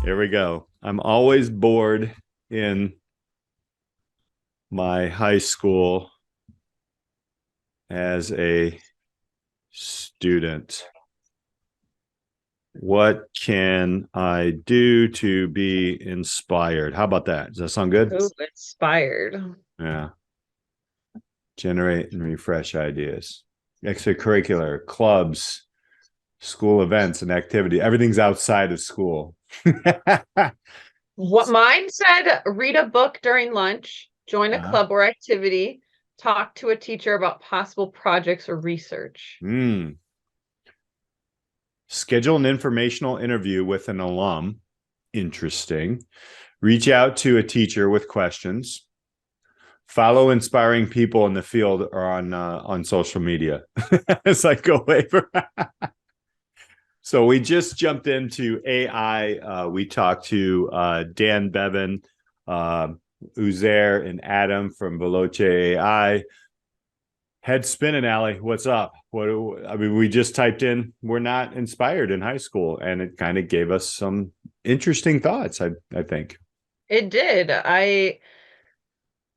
Here we go. I'm always bored in my high school as a student. What can I do to be inspired? How about that? Does that sound good? Ooh, inspired. Yeah. Generate and refresh ideas. Extracurricular, clubs, school events and activity. Everything's outside of school. What mine said, read a book during lunch, join a Uh-huh. club or activity, talk to a teacher about possible projects or research. Mm. Schedule an informational interview with an alum. Interesting. Reach out to a teacher with questions. Follow inspiring people in the field or on social media. It's like go away for. So we just jumped into AI. We talked to Dan Bevan, uh, Uzair, and Adam from Veloce AI. Head spinning, Alli. What's up? What I mean, we just typed in "we're not inspired in high school," and it kind of gave us some interesting thoughts. I think. It did. I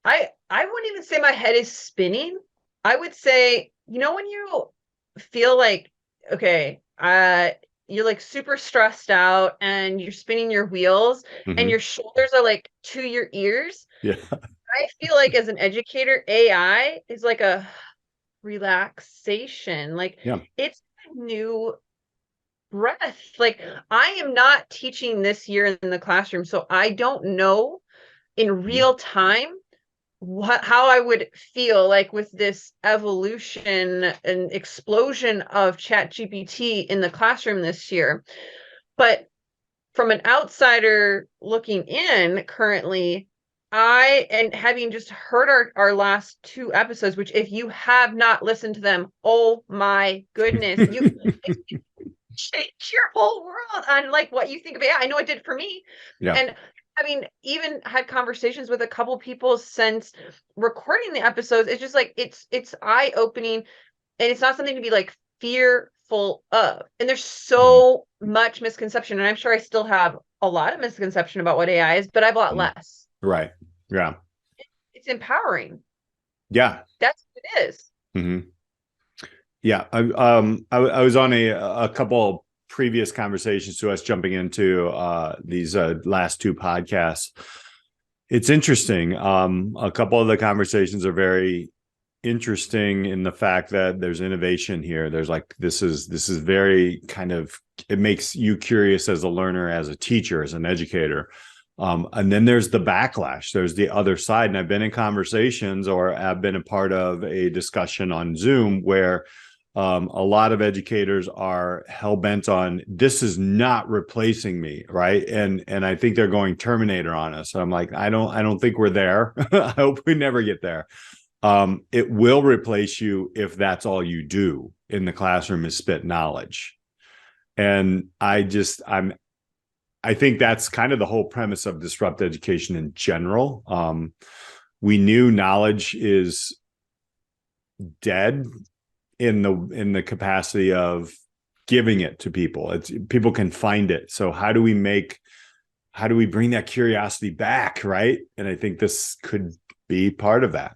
wouldn't even say my head is spinning. I would say, when you feel like, okay, you're like super stressed out and you're spinning your wheels and Mm-hmm. your shoulders are like to your ears. Yeah. I feel like as an educator, AI is like a relaxation. Like Yeah. it's a new breath. Like I am not teaching this year in the classroom, so I don't know in Mm-hmm. real time how I would feel like with this evolution and explosion of chat GPT in the classroom this year. But from an outsider looking in currently, and having just heard our last two episodes, which if you have not listened to them, oh my goodness, you change your whole world on like what you think of AI. I know it did for me. Yeah. And I mean, even had conversations with a couple people since recording the episodes. It's just like it's eye-opening and it's not something to be like fearful of. And there's Mm-hmm. so much misconception. And I'm sure I still have a lot of misconception about what AI is, but I have a lot less. Right. Yeah. It's empowering. Yeah. That's what it is. Mm-hmm. Yeah, I was on a couple previous conversations to us jumping into these last two podcasts. It's interesting. A couple of the conversations are very interesting in the fact that there's innovation here. There's like this is very kind of it makes you curious as a learner, as a teacher, as an educator. And then there's the backlash. There's the other side. And I've been in conversations or I've been a part of a discussion on Zoom where a lot of educators are hell bent on this is not replacing me, right? And I think they're going Terminator on us. I'm like, I don't think we're there. I hope we never get there. It will replace you if that's all you do in the classroom is spit knowledge. And I think that's kind of the whole premise of disrupt education in general. We knew knowledge is dead in the capacity of giving it to people. It's people can find it. So how do we bring that curiosity back, right? And I think this could be part of that.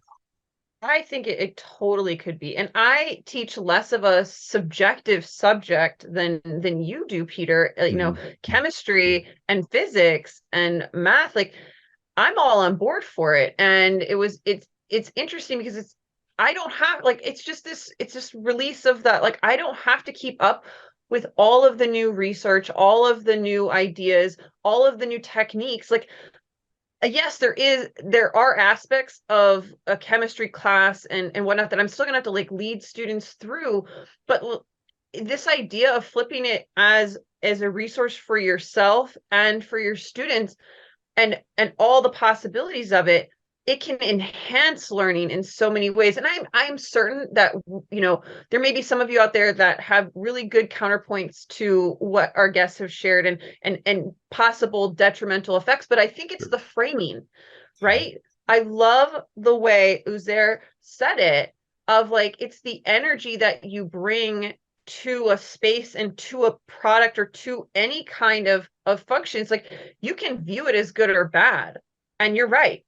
I think it totally could be. And I teach less of a subjective subject than you do, Peter. Mm-hmm. Chemistry and physics and math, like I'm all on board for it. And it's interesting because I don't have like it's just release of that. Like I don't have to keep up with all of the new research, all of the new ideas, all of the new techniques. Like yes, there are aspects of a chemistry class and whatnot that I'm still gonna have to like lead students through, but this idea of flipping it as a resource for yourself and for your students and all the possibilities of it, it can enhance learning in so many ways. And I'm certain that there may be some of you out there that have really good counterpoints to what our guests have shared and possible detrimental effects, but I think it's the framing, right? I love the way Uzair said it, of like it's the energy that you bring to a space and to a product or to any kind of functions, like you can view it as good or bad. And you're right.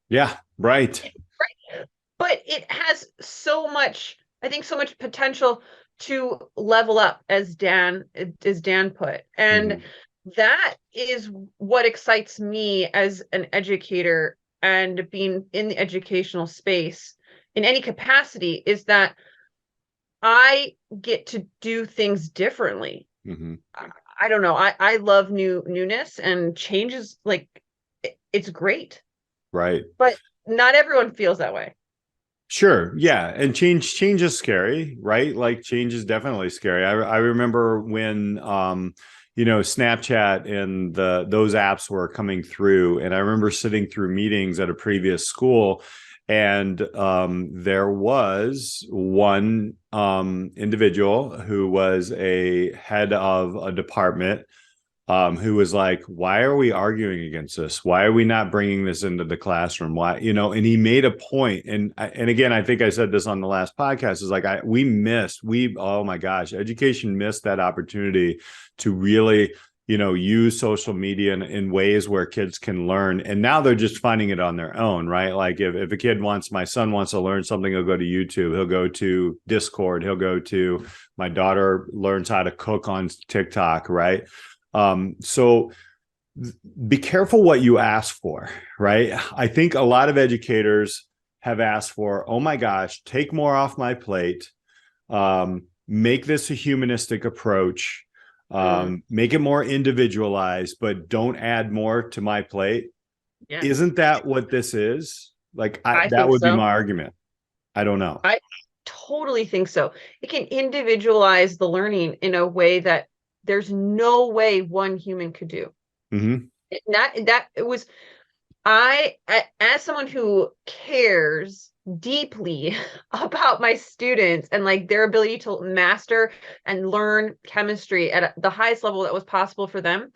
Yeah, right. Right. But it has so much, I think, so much potential to level up, as Dan put. And that is what excites me as an educator and being in the educational space in any capacity, is that I get to do things differently. I don't know. I love newness, and change is like, it's great. Right. But not everyone feels that way. Sure. Yeah. And change is scary, right? Like change is definitely scary. I remember when Snapchat and those apps were coming through, and I remember sitting through meetings at a previous school, and there was one individual who was a head of a department, who was like, why are we arguing against this? Why are we not bringing this into the classroom? Why, and he made a point. And again, I think I said this on the last podcast, is like, oh my gosh, education missed that opportunity to really, use social media in ways where kids can learn. And now they're just finding it on their own, right? Like if a kid my son wants to learn something, he'll go to YouTube, he'll go to Discord, my daughter learns how to cook on TikTok, right? So be careful what you ask for, right? I think a lot of educators have asked for, oh my gosh, take more off my plate, make this a humanistic approach, make it more individualized, but don't add more to my plate. Yeah. Isn't that what this is? Like, that would be my argument. I don't know. I totally think so. It can individualize the learning in a way that there's no way one human could do. As someone who cares deeply about my students and like their ability to master and learn chemistry at the highest level that was possible for them,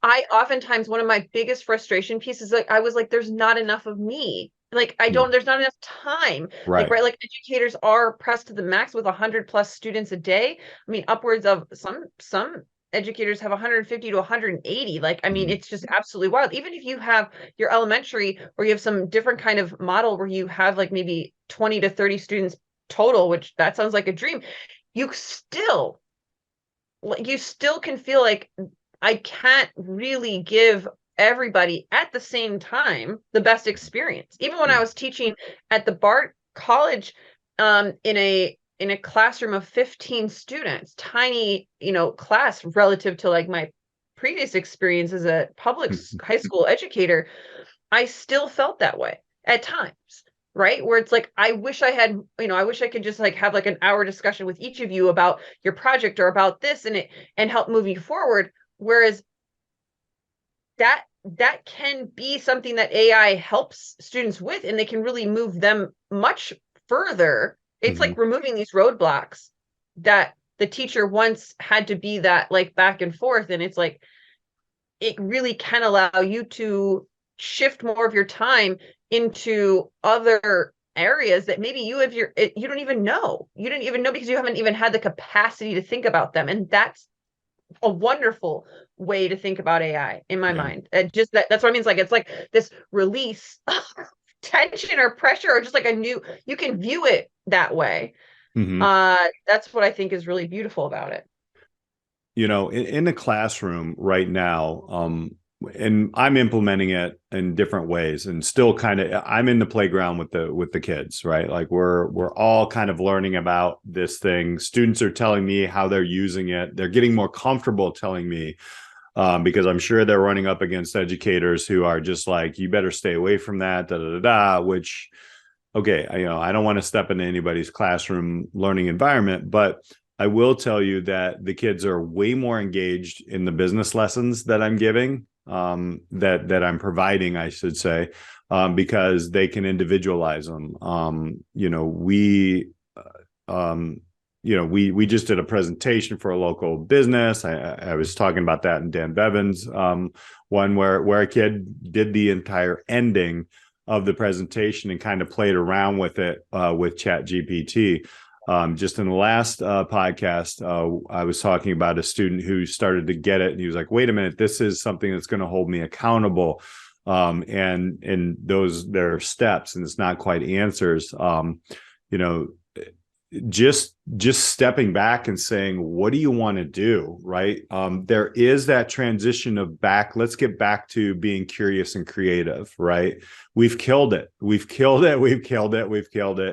I oftentimes, one of my biggest frustration pieces, like I was like, there's not enough of me. Like there's not enough time. Right. Like educators are pressed to the max with 100+ students a day. I mean, upwards of some educators have 150 to 180. Like, I mean, it's just absolutely wild. Even if you have your elementary, or you have some different kind of model where you have like maybe 20 to 30 students total, which that sounds like a dream, you still can feel like I can't really give everybody at the same time the best experience. Even when I was teaching at the Bart College, in a classroom of 15 students, tiny, class relative to like my previous experience as a public high school educator, I still felt that way at times, right? Where it's like, I wish I could just like have like an hour discussion with each of you about your project or about this and help move you forward. Whereas that can be something that AI helps students with, and they can really move them much further. It's like removing these roadblocks that the teacher once had to be that like back and forth. And it's like, it really can allow you to shift more of your time into other areas that maybe you don't even know. You didn't even know because you haven't even had the capacity to think about them. And that's a wonderful way to think about AI in my mind. And just that's what I mean. It's like this release of tension or pressure, or just like you can view it that way. That's what I think is really beautiful about it. In the classroom right now, and I'm implementing it in different ways, and still I'm in the playground with the kids, right? Like we're all kind of learning about this thing. Students are telling me how they're using it. They're getting more comfortable telling me, because I'm sure they're running up against educators who are just like, you better stay away from that, which, okay, I don't want to step into anybody's classroom learning environment, but I will tell you that the kids are way more engaged in the business lessons that I'm giving, that I'm providing, I should say, because they can individualize them. We just did a presentation for a local business. I was talking about that in Dan Bevan's one where a kid did the entire ending of the presentation and kind of played around with it with Chat GPT. Just in the last podcast, I was talking about a student who started to get it, and he was like, "Wait a minute, this is something that's going to hold me accountable." And those there are steps, and it's not quite answers. You know, just stepping back and saying, what do you want to do, right? There is that transition of back, let's get back to being curious and creative, right? We've killed it,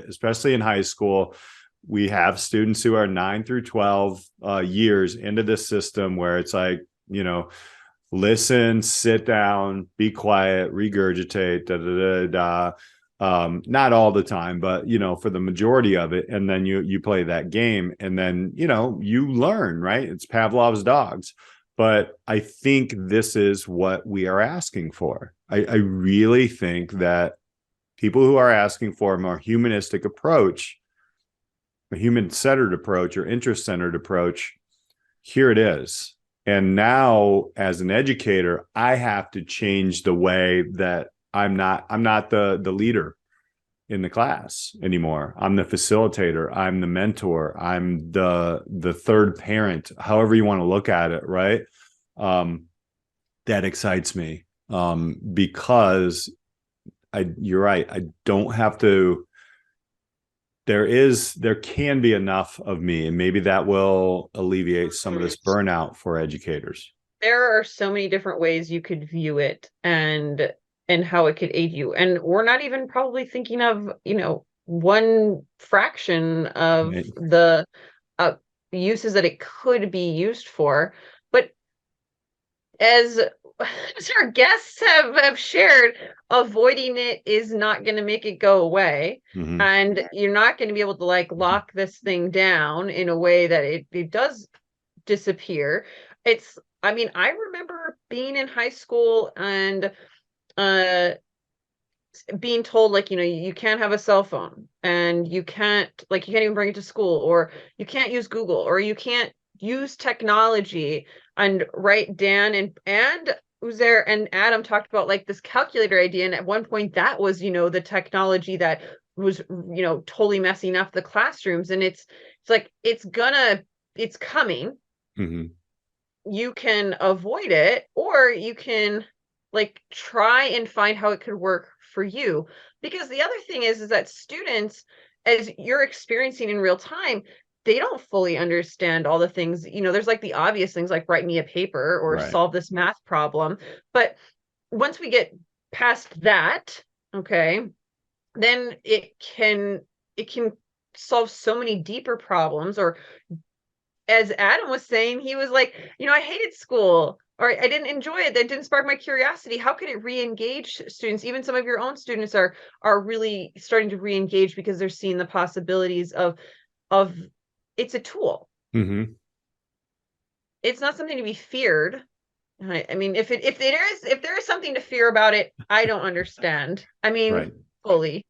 especially in high school. We have students who are 9 through 12 years into this system where it's like, listen, sit down, be quiet, regurgitate, da da da da. Not all the time, but for the majority of it, and then you play that game, and then you learn, right? It's Pavlov's dogs. But I think this is what we are asking for. I really think that people who are asking for a more humanistic approach, a human-centered approach or interest-centered approach, here it is. And now, as an educator, I have to change the way that I'm not the leader in the class anymore. I'm the facilitator. I'm the mentor. I'm the third parent, however you want to look at it, right? That excites me because you're right. I don't have to. There can be enough of me, and maybe that will alleviate some of this burnout for educators. There are so many different ways you could view it and how it could aid you. And we're not even probably thinking of, one fraction of the uses that it could be used for. But as our guests have shared, avoiding it is not going to make it go away. Mm-hmm. And you're not going to be able to lock this thing down in a way that it does disappear. I remember being in high school and being told you can't have a cell phone, and you can't even bring it to school, or you can't use Google, or you can't use technology. And right, Dan and Uzair and Adam talked about this calculator idea, and at one point that was the technology that was totally messing up the classrooms. And it's coming. Mm-hmm. You can avoid it, or you can try and find how it could work for you. Because the other thing is that students, as you're experiencing in real time, they don't fully understand all the things. There's the obvious things like write me a paper or Right. solve this math problem. But once we get past that, okay, then it can solve so many deeper problems. Or as Adam was saying, he was like, I hated school, or I didn't enjoy it. That didn't spark my curiosity. How could it re-engage students? Even some of your own students are really starting to re-engage because they're seeing the possibilities of it's a tool. Mm-hmm. It's not something to be feared. I mean, if there is something to fear about it, I don't understand. Right. Fully.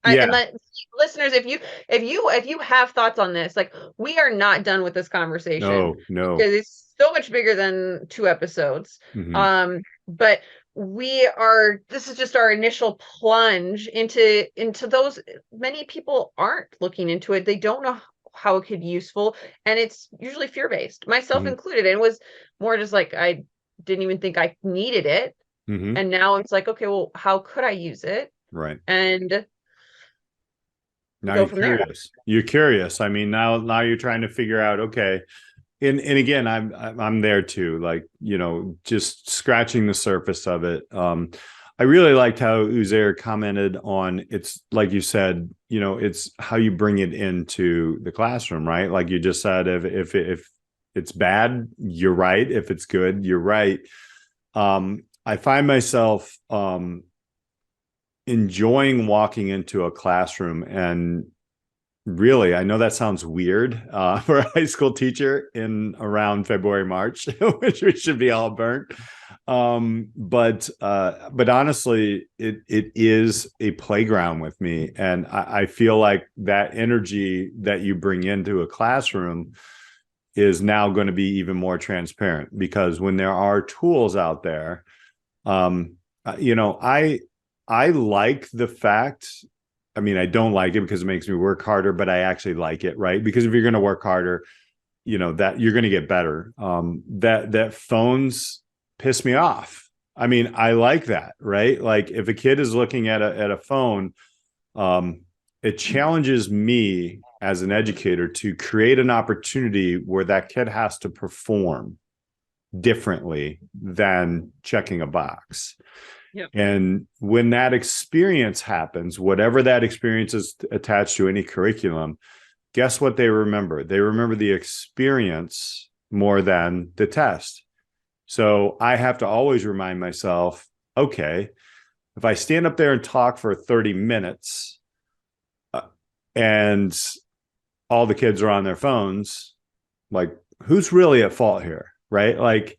Yeah. And listeners, if you have thoughts on this, we are not done with this conversation. No, because it's so much bigger than 2 episodes. Mm-hmm. But this is just our initial plunge into those. Many people aren't looking into it. They don't know how it could be useful, and it's usually fear-based, myself Mm-hmm. included. And it was more just I didn't even think I needed it. Mm-hmm. And now it's okay, well, how could I use it? Right. And now you're curious. You're curious. I mean, now you're trying to figure out, okay. And again, I'm there too, just scratching the surface of it. I really liked how Uzair commented on, it's like you said, it's how you bring it into the classroom, right? Like you just said, if it's bad, you're right. If it's good, you're right. I find myself enjoying walking into a classroom, and really, I know that sounds weird for a high school teacher in around February, March, which we should be all burnt. But honestly, it is a playground with me, and I feel like that energy that you bring into a classroom is now going to be even more transparent, because when there are tools out there, I like the fact I mean, I don't like it because it makes me work harder, but I actually like it, right? Because if you're going to work harder, you know, that you're going to get better. That phones piss me off. I mean, I like that, right? Like if a kid is looking at a phone, it challenges me as an educator to create an opportunity where that kid has to perform differently than checking a box. Yep. And when that experience happens, whatever that experience is attached to any curriculum, guess what they remember? They remember the experience more than the test. So I have to always remind myself, okay, if I stand up there and talk for 30 minutes and all the kids are on their phones, like who's really at fault here? Right? Like,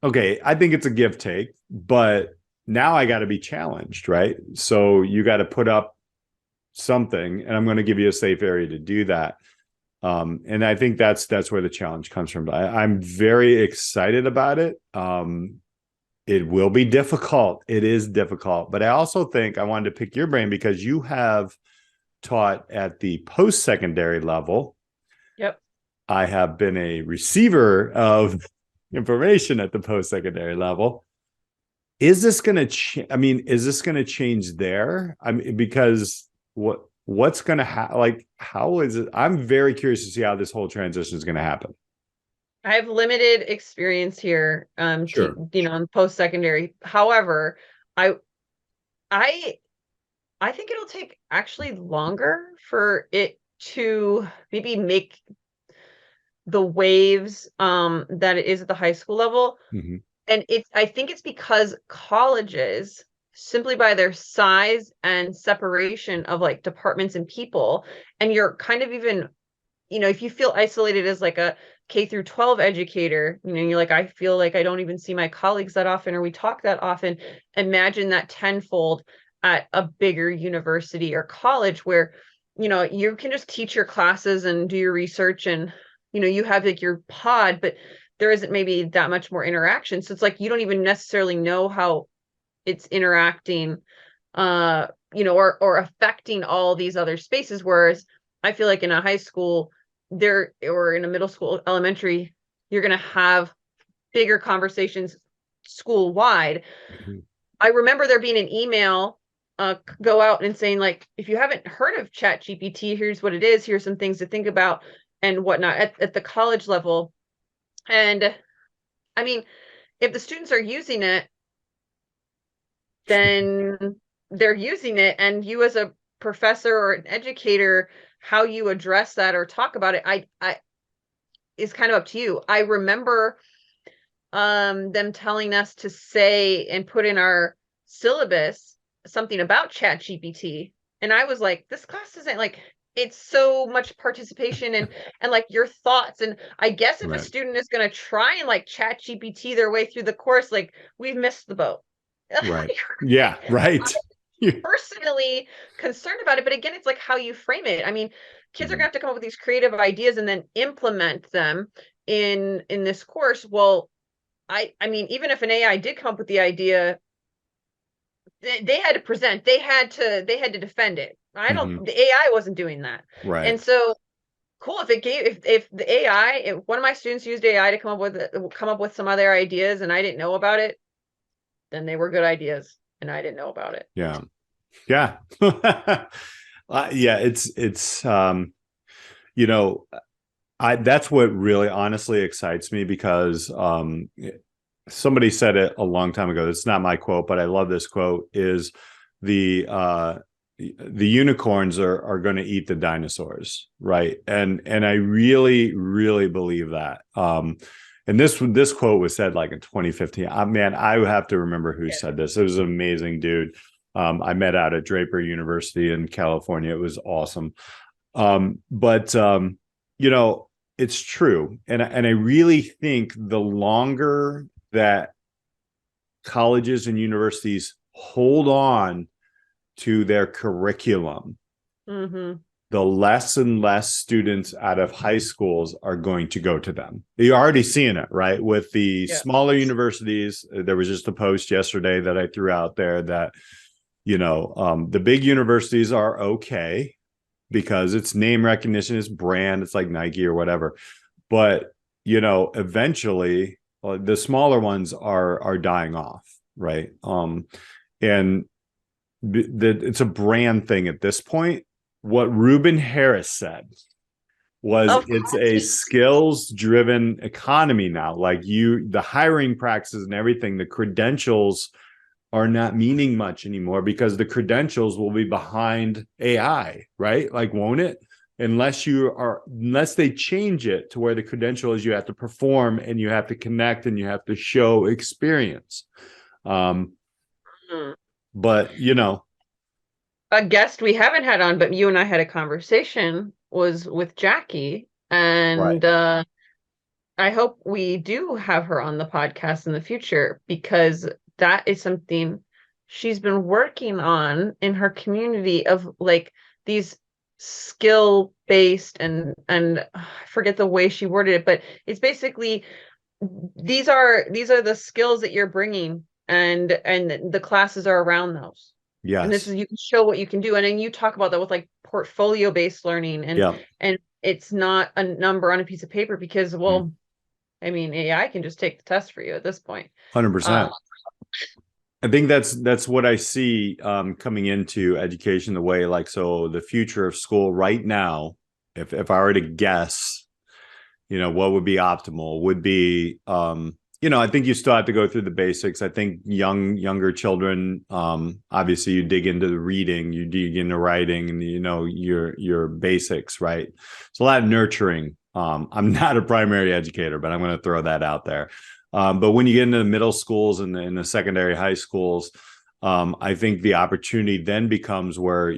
okay, I think it's a give take, but now I got to be challenged, right? So you got to put up something, and I'm going to give you a safe area to do that. And I think that's where the challenge comes from. I'm very excited about it. It will be difficult. It is difficult, but I also think I wanted to pick your brain because you have taught at the post-secondary level. Yep. I have been a receiver of information at the post-secondary level. Is this going to is this going to change there? I mean, because what's going to happen? Like, how is it? I'm very curious to see how this whole transition is going to happen. I have limited experience here, Sure. in post-secondary. However, I think it'll take actually longer for it to maybe make the waves that it is at the high school level. Mm-hmm. And I think it's because colleges, simply by their size and separation of like departments and people, and you're kind of even, if you feel isolated as like a K through 12 educator, you're like, I feel like I don't even see my colleagues that often, or we talk that often. Imagine that tenfold at a bigger university or college where, you can just teach your classes and do your research and, you have like your pod, but there isn't maybe that much more interaction. So it's like, you don't even necessarily know how it's interacting, or affecting all these other spaces. Whereas I feel like in a high school or in a middle school, elementary, you're going to have bigger conversations school wide. Mm-hmm. I remember there being an email go out and saying, like, if you haven't heard of ChatGPT, here's what it is. Here's some things to think about and whatnot at the college level. And I mean, if the students are using it, then they're using it. And you as a professor or an educator, how you address that or talk about it, I is kind of up to you. I remember them telling us to say and put in our syllabus something about ChatGPT. And I was like, this class isn't like, it's so much participation and like your thoughts. And I guess if a student is going to try and like ChatGPT their way through the course, like we've missed the boat. Right. Yeah. Right. I'm personally concerned about it. But again, it's like how you frame it. I mean, kids are going to have to come up with these creative ideas and then implement them in this course. Well, I mean, even if an AI did come up with the idea, they had to present, they had to defend it. The AI wasn't doing that. Right. And so cool. If the AI, if one of my students used AI to come up with some other ideas and I didn't know about it, then they were good ideas and I didn't know about it. Yeah. Yeah. Yeah. It's that's what really honestly excites me because, somebody said it a long time ago. It's not my quote, but I love this quote is the unicorns are going to eat the dinosaurs. Right. And I really, really believe that. And this quote was said like in 2015. Man, I would have to remember who said this. It was an amazing dude. I met out at Draper University in California. It was awesome. But it's true. And I really think the longer that colleges and universities hold on to their curriculum, the less and less students out of high schools are going to go to them. You're already seeing it, right? With the smaller universities, there was just a post yesterday that I threw out there that, The big universities are okay because it's name recognition, it's brand, it's like Nike or whatever. But, eventually the smaller ones are dying off, right? And it's a brand thing at this point. What Ruben Harris said was Of it's course. a skills driven economy now. Like the hiring practices and everything, the credentials are not meaning much anymore because the credentials will be behind AI, right? Like, won't it? Unless they change it to where the credential is you have to perform and you have to connect and you have to show experience. But A guest we haven't had on, but you and I had a conversation, was with Jackie, right. and I hope we do have her on the podcast in the future, because that is something she's been working on in her community of like these skill based, and I forget the way she worded it, but it's basically these are the skills that you're bringing, and the classes are around those. And this Yes. is, you can show what you can do. And then you talk about that with like portfolio based learning, Yeah. and it's not a number on a piece of paper, because, well, I mean, AI can just take the test for you at this point. 100%. I think that's what I see coming into education, the way, like, so the future of school right now, if I were to guess, what would be optimal would be, I think you still have to go through the basics. I think younger children, obviously you dig into the reading, you dig into writing, and your basics, right? It's a lot of nurturing. I'm not a primary educator, but I'm going to throw that out there. But when you get into the middle schools and the secondary high schools, I think the opportunity then becomes where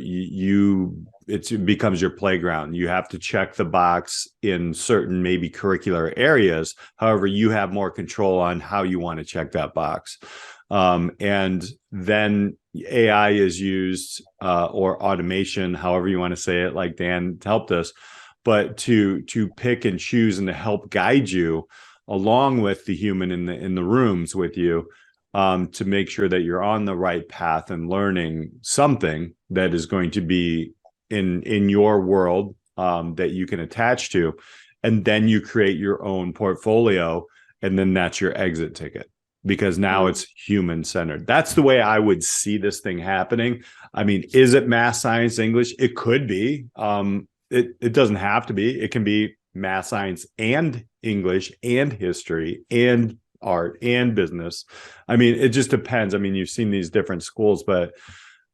it becomes your playground. You have to check the box in certain maybe curricular areas. However, you have more control on how you want to check that box. And then AI is used, or automation, however you want to say it, like Dan helped us, but to pick and choose and to help guide you along with the human in the rooms with you, to make sure that you're on the right path and learning something that is going to be in your world, that you can attach to, and then you create your own portfolio, and then that's your exit ticket, because now it's human centered. That's the way I would see this thing happening. I mean, is it math, science, English? It could be. It doesn't have to be. It can be math, science, and English, and history, and art, and business. I mean, it just depends. I mean, you've seen these different schools, but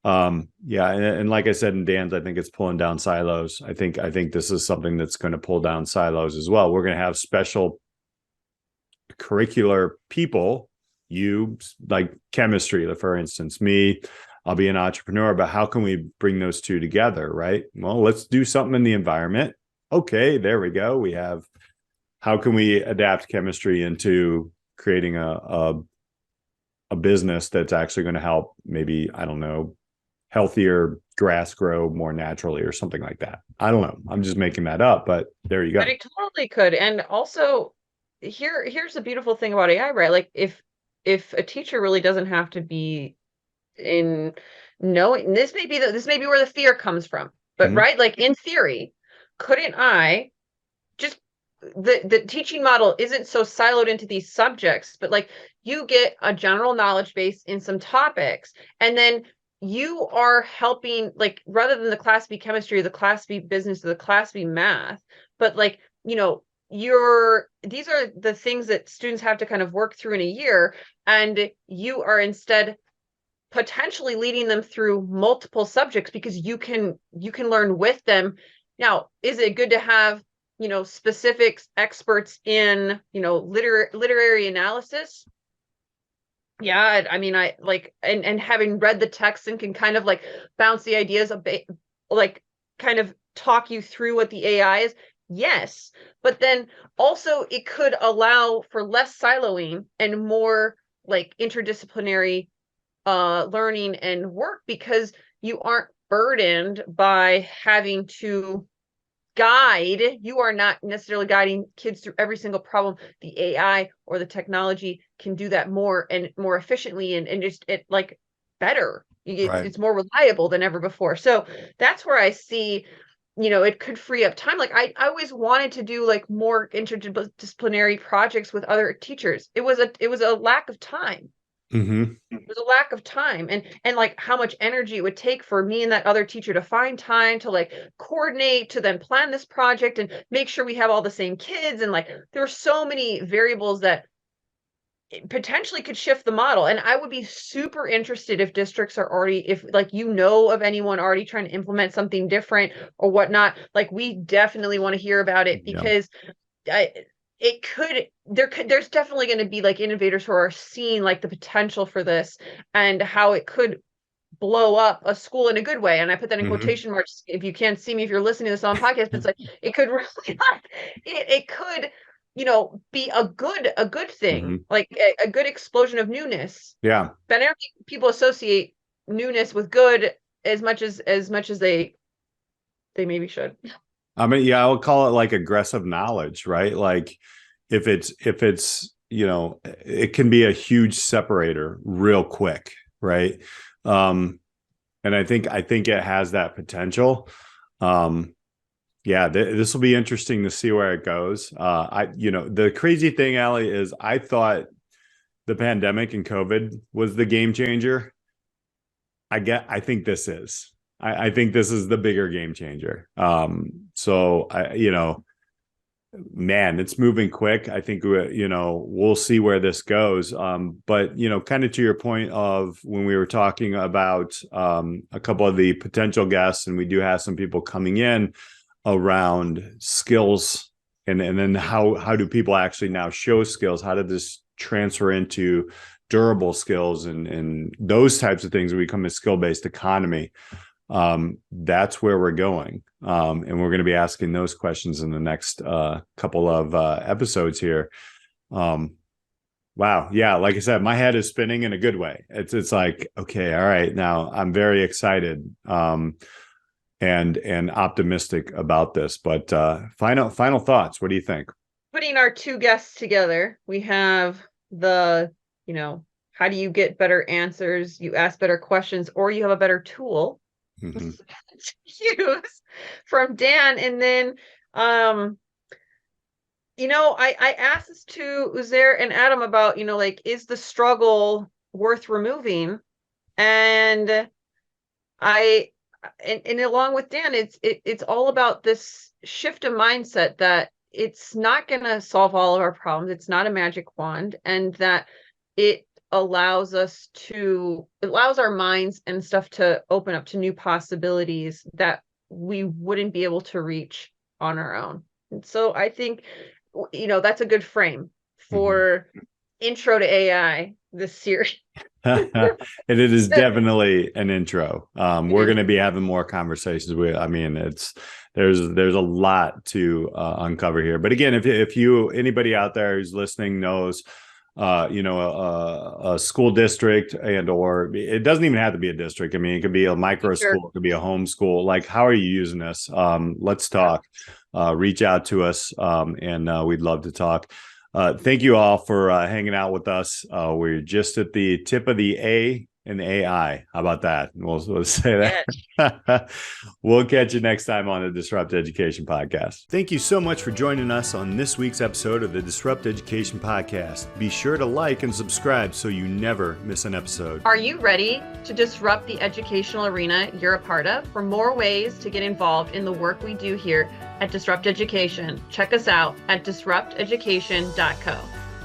yeah, and like I said in Dan's, I think it's pulling down silos. I think this is something that's going to pull down silos as well. We're going to have special curricular people, you like chemistry, for instance, me, I'll be an entrepreneur, but how can we bring those two together, right? Well, let's do something in the environment. Okay, there we go. We have, how can we adapt chemistry into creating a business that's actually going to help, maybe, I don't know, healthier grass grow more naturally or something like that. I don't know. I'm just making that up, but there you go. But it totally could. And also, here's the beautiful thing about AI, right? Like, if a teacher really doesn't have to be in knowing, this may be where the fear comes from. But right, like in theory, couldn't I just, the teaching model isn't so siloed into these subjects, but like you get a general knowledge base in some topics, and then you are helping, like, rather than the class be chemistry or the class be business or the class be math, but like, these are the things that students have to kind of work through in a year, and you are instead potentially leading them through multiple subjects, because you can learn with them. Now, is it good to have specific experts in literary analysis? Yeah, I mean, I like, and having read the text and can kind of like bounce the ideas a bit, like kind of talk you through what the AI is. Yes, but then also it could allow for less siloing and more like interdisciplinary learning and work, because you aren't burdened by having to guide. You are not necessarily guiding kids through every single problem. The AI or the technology can do that more and more efficiently, and just it, like, better. Right. It's more reliable than ever before. So that's where I see, it could free up time. Like I always wanted to do like more interdisciplinary projects with other teachers. It was a lack of time. Mm-hmm. It was a lack of time, and like how much energy it would take for me and that other teacher to find time to like coordinate, to then plan this project and make sure we have all the same kids. And like there were so many variables that potentially could shift the model. And I would be super interested if districts are already, if like of anyone already trying to implement something different or whatnot. Like we definitely want to hear about it, because there's definitely going to be like innovators who are seeing like the potential for this and how it could blow up a school in a good way. And I put that in quotation marks. If you can't see me, if you're listening to this on podcast, but it's like, it could really, it could, be a good thing, like a good explosion of newness. Yeah. But I don't think people associate newness with good as much as they maybe should. I mean, yeah, I would call it like aggressive knowledge, right? Like if it's, it can be a huge separator real quick, right? And I think it has that potential. This will be interesting to see where it goes. The crazy thing, Alli, is I thought the pandemic and COVID was the game changer. I think this is. I think this is the bigger game changer. Man, it's moving quick. I think, we'll see where this goes. But, kind of to your point of when we were talking about a couple of the potential guests, and we do have some people coming in around skills, and then how do people actually now show skills? How did this transfer into durable skills and those types of things when we come to skill-based economy? That's where we're going. And we're going to be asking those questions in the next couple of episodes here. Wow. Yeah. Like I said, my head is spinning in a good way. It's like, okay, all right. Now I'm very excited and optimistic about this, but final thoughts. What do you think? Putting our two guests together, we have the, how do you get better answers? You ask better questions, or you have a better tool to use from Dan. And then I asked this to Uzair and Adam about, like, is the struggle worth removing? And and along with Dan, it's all about this shift of mindset that it's not going to solve all of our problems. It's not a magic wand, and that it allows our minds and stuff to open up to new possibilities that we wouldn't be able to reach on our own. And so I think, that's a good frame for Intro to AI, this series. And it is definitely an intro. We're going to be having more conversations with, there's a lot to uncover here. But again, if anybody out there who's listening knows a school district, or it doesn't even have to be a district. It could be a micro school, it could be a home school. Like, how are you using this? Let's talk. Reach out to us, and we'd love to talk. Thank you all for hanging out with us. We're just at the tip of the A in AI. How about that? We'll say that. We'll catch you next time on the Disrupt Education Podcast. Thank you so much for joining us on this week's episode of the Disrupt Education Podcast. Be sure to like and subscribe so you never miss an episode. Are you ready to disrupt the educational arena you're a part of? For more ways to get involved in the work we do here at Disrupt Education, check us out at disrupteducation.co,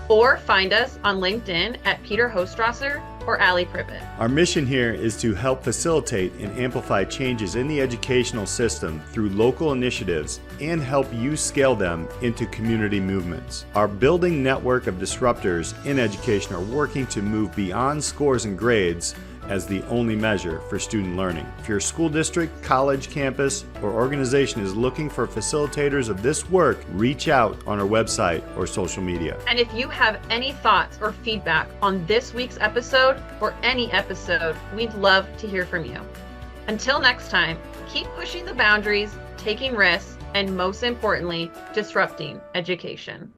or find us on LinkedIn at Peter Hostrasser or Alli Privet. Our mission here is to help facilitate and amplify changes in the educational system through local initiatives and help you scale them into community movements. Our building network of disruptors in education are working to move beyond scores and grades as the only measure for student learning. If your school district, college, campus, or organization is looking for facilitators of this work, reach out on our website or social media. And if you have any thoughts or feedback on this week's episode or any episode, we'd love to hear from you. Until next time, keep pushing the boundaries, taking risks, and most importantly, disrupting education.